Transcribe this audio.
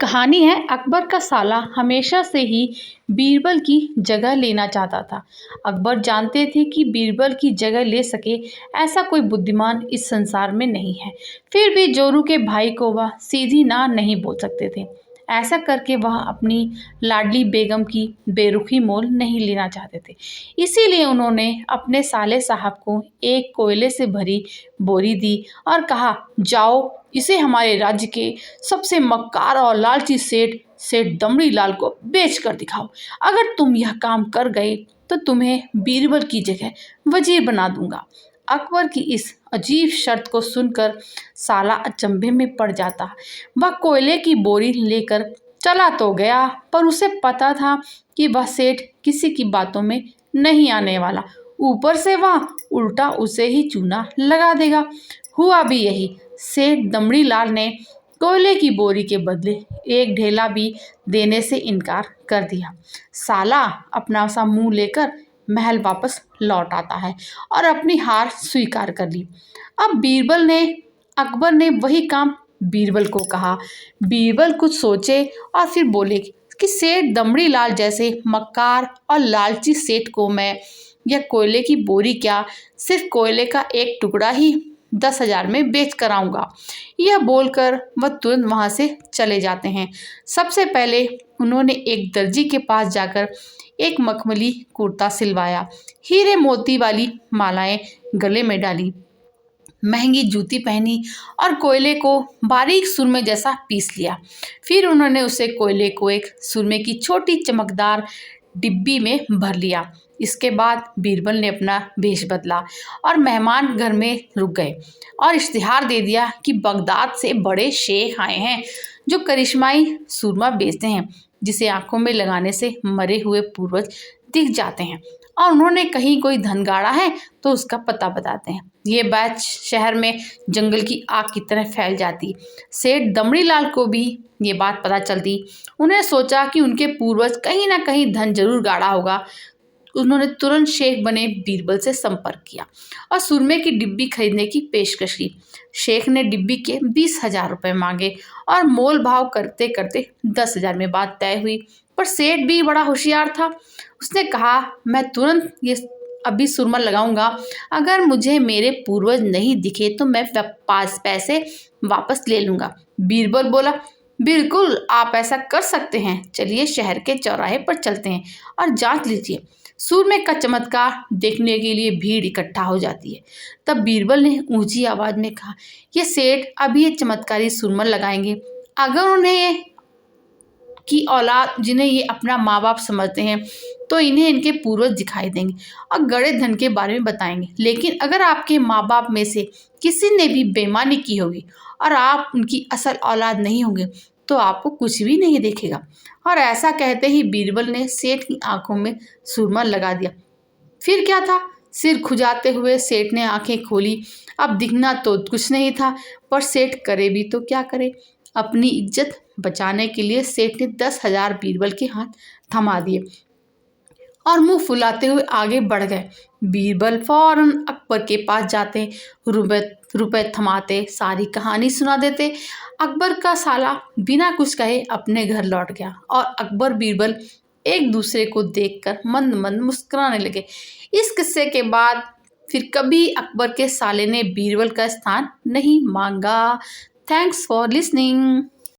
कहानी है अकबर का साला हमेशा से ही बीरबल की जगह लेना चाहता था। अकबर जानते थे कि बीरबल की जगह ले सके ऐसा कोई बुद्धिमान इस संसार में नहीं है। फिर भी जोरू के भाई को वह सीधी ना नहीं बोल सकते थे। ऐसा करके वह अपनी लाडली बेगम की बेरुखी मोल नहीं लेना चाहते थे। इसीलिए उन्होंने अपने साले साहब को एक कोयले से भरी बोरी दी और कहा, जाओ इसे हमारे राज्य के सबसे मक्कार और लालची सेठ सेठ दमड़ी लाल को बेच कर दिखाओ। अगर तुम यह काम कर गए तो तुम्हें बीरबल की जगह वजीर बना दूंगा। अकबर की इस अजीब शर्त को सुनकर साला अचंभे में पड़ जाता। वह कोयले की बोरी लेकर चला तो गया, पर उसे पता था कि वह सेठ किसी की बातों में नहीं आने वाला। ऊपर से वह उल्टा उसे ही चूना लगा देगा। हुआ भी यही। सेठ दमड़ी लाल ने कोयले की बोरी के बदले एक ढेला भी देने से इनकार कर दिया। साला अपना सा मुंह लेकर महल वापस लौट आता है और अपनी हार स्वीकार कर ली। अब अकबर ने वही काम बीरबल को कहा। बीरबल कुछ सोचे और फिर बोले कि सेठ दमड़ी लाल जैसे मक्कार और लालची सेठ को मैं यह कोयले की बोरी क्या, सिर्फ कोयले का एक टुकड़ा ही 10,000 में बेच कर आऊँगा। यह बोलकर वह तुरंत वहाँ से चले जाते हैं। सबसे पहले उन्होंने एक दर्जी के पास जाकर एक मखमली कुर्ता सिलवाया, हीरे मोती वाली मालाएं गले में डाली, महंगी जूती पहनी और कोयले को बारीक सुरमे जैसा पीस लिया। फिर उन्होंने उसे कोयले को एक सुरमे की छोटी चमकदार डिब्बी में भर लिया। इसके बाद बीरबल ने अपना भेष बदला और मेहमान घर में रुक गए और इश्तिहार दे दिया कि बगदाद से बड़े शेख आए हैं जो करिश्माई सूरमा बेचते हैं, जिसे आंखों में लगाने से मरे हुए पूर्वज दिख जाते हैं, और उन्होंने कहीं कोई धन गाड़ा है तो उसका पता बताते हैं। ये बात शहर में जंगल की आग की तरह फैल जाती। सेठ दमड़ी लाल को भी ये बात पता चलती। उन्हें सोचा कि उनके पूर्वज कहीं ना कहीं धन जरूर गाड़ा होगा। उन्होंने तुरंत शेख बने बीरबल से संपर्क किया और सुरमे की डिब्बी खरीदने की पेशकश की। शेख ने डिब्बी के 20,000 रुपये मांगे और मोल भाव करते करते 10,000 में बात तय हुई। पर सेठ भी बड़ा होशियार था। उसने कहा, मैं तुरंत ये अभी सुरमा लगाऊंगा। अगर मुझे मेरे पूर्वज नहीं दिखे तो मैं पैसे वापस ले लूंगा। बीरबल बोला, बिल्कुल आप ऐसा कर सकते हैं। चलिए शहर के चौराहे पर चलते हैं और जांच लीजिए। सूरमे का चमत्कार देखने के लिए भीड़ इकट्ठा हो जाती है। तब बीरबल ने ऊंची आवाज में कहा, ये सेठ अभी ये चमत्कारी सुरमा लगाएंगे। अगर उन्हें की औलाद जिन्हें ये अपना माँ बाप समझते हैं तो इन्हें इनके पूर्वज दिखाई देंगे और गड़े धन के बारे में बताएंगे। लेकिन अगर आपके माँ बाप में से किसी ने भी बेईमानी की होगी और आप उनकी असल औलाद नहीं होंगे तो आपको कुछ भी नहीं देखेगा। और ऐसा कहते ही बीरबल ने सेठ की आंखों में सुरमा लगा दिया। फिर क्या था, सिर खुजाते हुए सेठ ने आंखें खोली। अब दिखना तो कुछ नहीं था, पर सेठ करे भी तो क्या करे। अपनी इज्जत बचाने के लिए सेठ ने 10,000 बीरबल के हाथ थमा दिए और मुंह फुलाते हुए आगे बढ़ गए। बीरबल फौरन अकबर के पास जाते, रुपए थमाते, सारी कहानी सुना देते। अकबर का साला बिना कुछ कहे अपने घर लौट गया और अकबर बीरबल एक दूसरे को देखकर मंद मंद मुस्कुराने लगे। इस किस्से के बाद फिर कभी अकबर के साले ने बीरबल का स्थान नहीं मांगा। Thanks for listening.